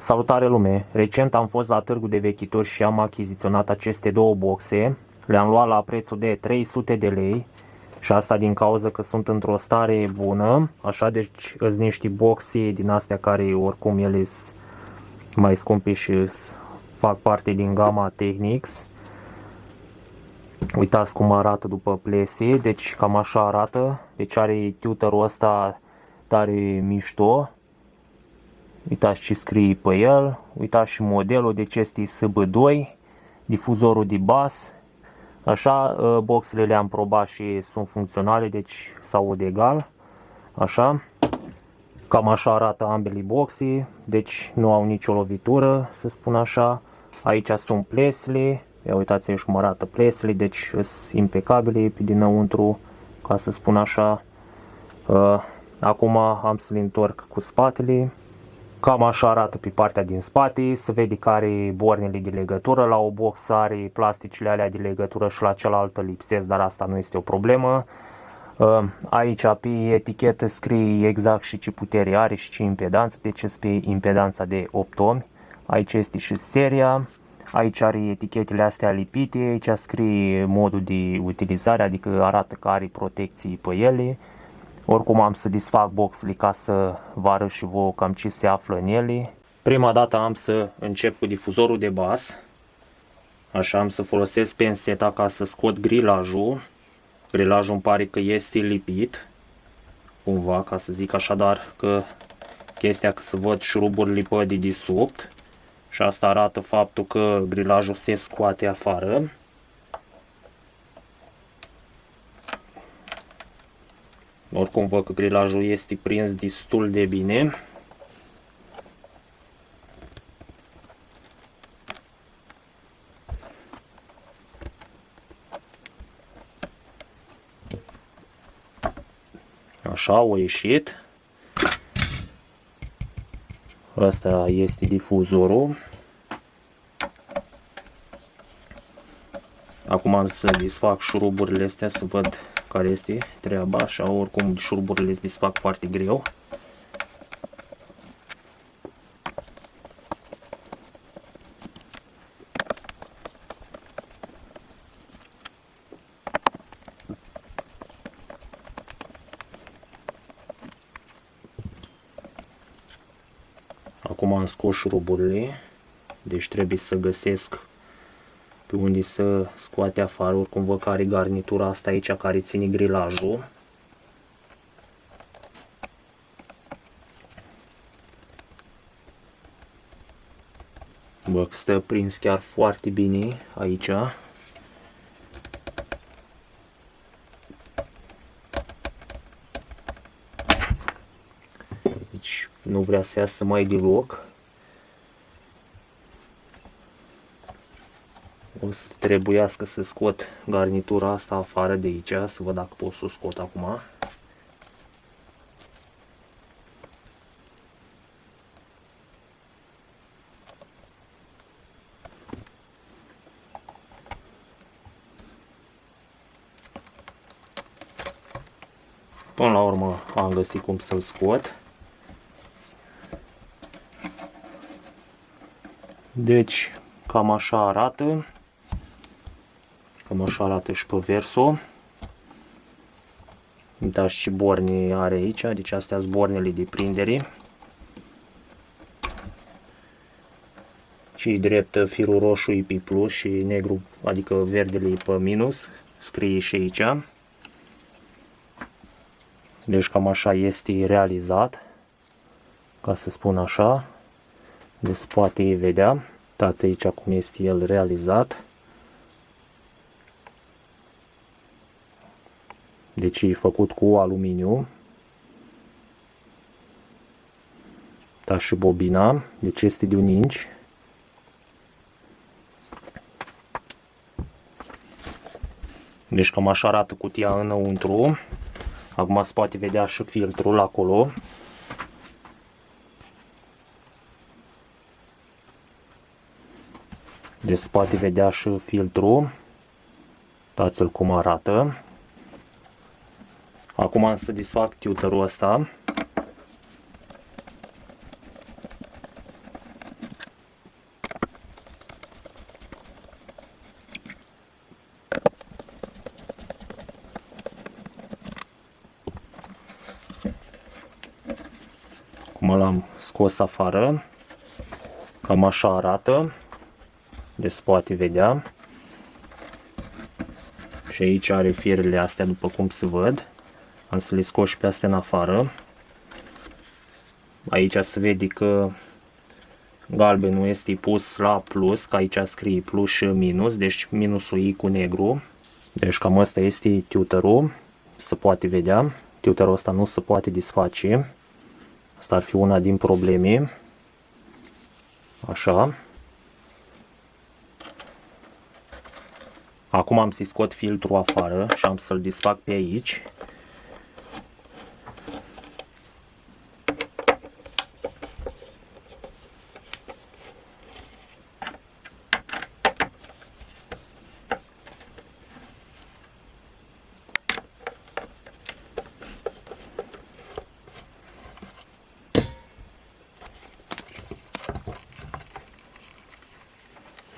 Salutare lume! Recent am fost la târgul de vechituri și am achiziționat aceste două boxe. Le-am luat la prețul de 300 de lei și asta din cauza că sunt într-o stare bună. Așa, deci sunt niște boxe din astea care oricum ele sunt mai scumpe și fac parte din gama Technics. Uitați cum arată după plese, deci cam așa arată. Deci are tutorul ăsta tare mișto. Uitați ce scrie pe el, uitați și modelul, deci este SB2, difuzorul de bas. Așa, boxele le-am probat și sunt funcționale, deci s-aud egal. Așa, cam așa arată ambele boxe, deci nu au nicio lovitură, să spun așa. Aici sunt plesele, ia uitați aici cum arată plesele, deci sunt impecabile pe dinăuntru, ca să spun așa. Acum am să le întorc cu spatele. Cam așa arată pe partea din spate, se vede că are bornele de legătură, la o box are plasticele alea de legătură și la cealaltă lipsesc, dar asta nu este o problemă. Aici pe etichetă scrie exact și ce putere are și ce impedanță, deci este pe impedanța de 8 ohmi. Aici este și seria, aici are etichetele astea lipite, aici scrie modul de utilizare, adică arată că are protecții pe ele. Oricum am să desfac boxele ca să vă arăt și vouă cam ce se află în ele. Prima dată am să încep cu difuzorul de bas. Așa, am să folosesc penseta ca să scot grilajul. Grilajul îmi pare că este lipit, cumva, ca să zic așa, dar că chestia că să văd șuruburile pe dedesubt. Și asta arată faptul că grilajul se scoate afară. Oricum văd că grilajul este prins destul de bine. Așa, au ieșit. Asta este difuzorul. Acum am să desfac șuruburile astea să văd care este treaba, așa, oricum șuruburile se desfac foarte greu. Acum am scos șuruburile, deci trebuie să găsesc pe unde să scoate afară. Oricum văd că are garnitura asta aici care ține grilajul. Văd că stă prins chiar foarte bine aici. Deci nu vrea să iasă mai deloc. O să trebuiască să scot garnitura asta afară de aici, să văd dacă pot să o scot acum. Până la urmă am găsit cum să-l scot. Deci cam așa arată. Cam așa arată și pe versul. Uitați ce borne are aici, deci astea sunt bornele de prindere. Și drept firul roșu e pe plus și negru, adică verdele e pe minus, scrie și aici. Deci cam așa este realizat, ca să spun așa. De spate îi vedea. Uitați aici cum este el realizat. Deci e făcut cu aluminiu. Da, și bobina. Deci este de 1 inch. Deci cam așa arată cutia înăuntru. Acum se poate vedea și filtrul acolo. Deci se poate vedea și filtrul. Uitați-l cum arată. Acum am să desfac tutorul ăsta. scos afară. Cam așa arată. Deci se poate vedea. Și aici are firele astea, după cum se văd. Am să le scos și pe astea în afară. Aici se vede că galbenul este pus la plus, că aici scrie plus și minus, deci minusul e cu negru. Deci cam asta este tutorul, se poate vedea. Tutorul ăsta nu se poate desface. Asta ar fi una din probleme. Așa. Acum am să-i scot filtrul afară și am să-l desfac pe aici.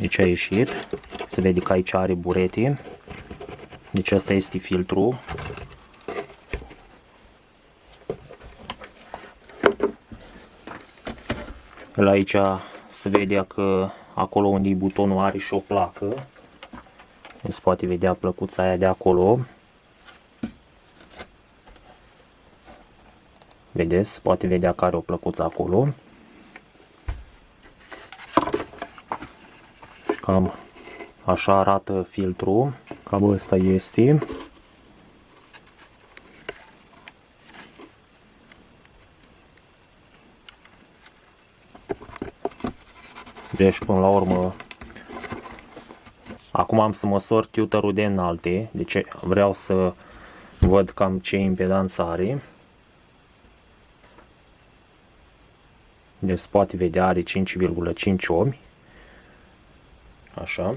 Deci a ieșit, se vede că aici are burete, deci asta este filtrul. La aici se vede că acolo unde e butonul are și o placă, se poate vedea plăcuța aia de acolo. Vedeți, se poate vedea că are o plăcuță acolo. Cam așa arată filtrul, cam ăsta este. Deci până la urmă, acum am să măsor tutorul de înalte, deci vreau să văd cam ce impedanță are. Deci se poate vedea, are 5,5 ohmi. Așa.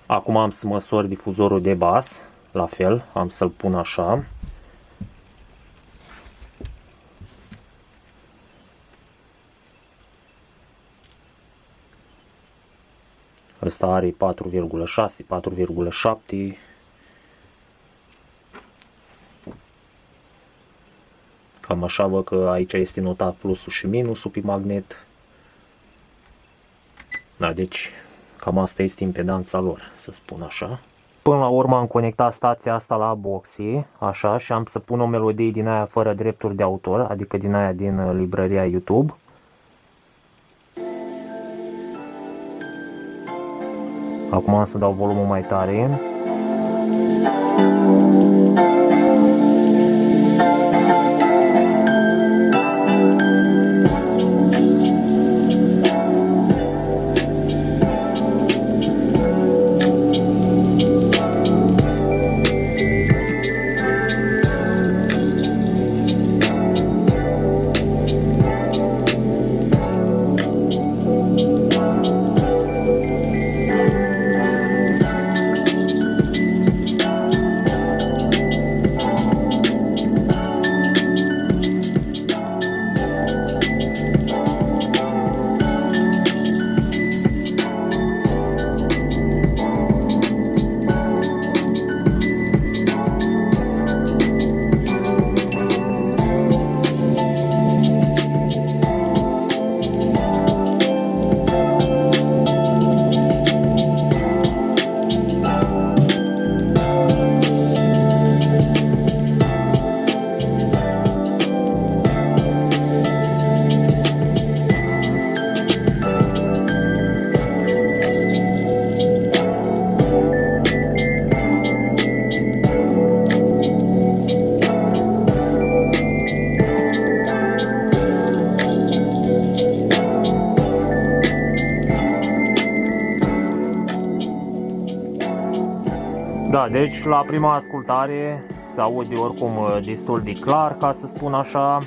Acum am să măsor difuzorul de bas, la fel, am să-l pun așa. Ăsta are 4,6, 4,7. Cam așa văd că aici este notat plusul și minusul pe magnet. Da, deci cam asta este impedanța lor, să spun așa. Până la urmă am conectat stația asta la boxy, așa, și am să pun o melodie din aia fără drepturi de autor, adică din aia din librăria YouTube. Acum am să dau volumul mai tare. Da, deci la prima ascultare se aude oricum destul de clar, ca să spun așa.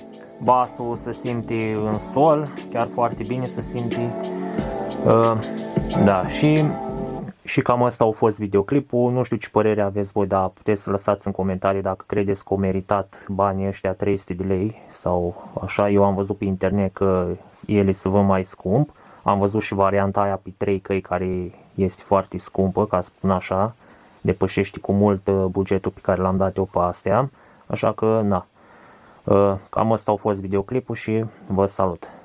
Basul se simte în sol, chiar foarte bine se simte. Da, și cam asta a fost videoclipul. Nu știu ce părere aveți voi, dar puteți să lăsați în comentarii dacă credeți că au meritat banii ăștia 300 de lei sau așa. Eu am văzut pe internet că ele se vând mai scump. Am văzut și varianta aia pe 3 căi care este foarte scumpă, ca să spun așa. Depășește cu mult bugetul pe care l-am dat eu pe astea. Așa că, na, cam ăsta a fost videoclipul și vă salut.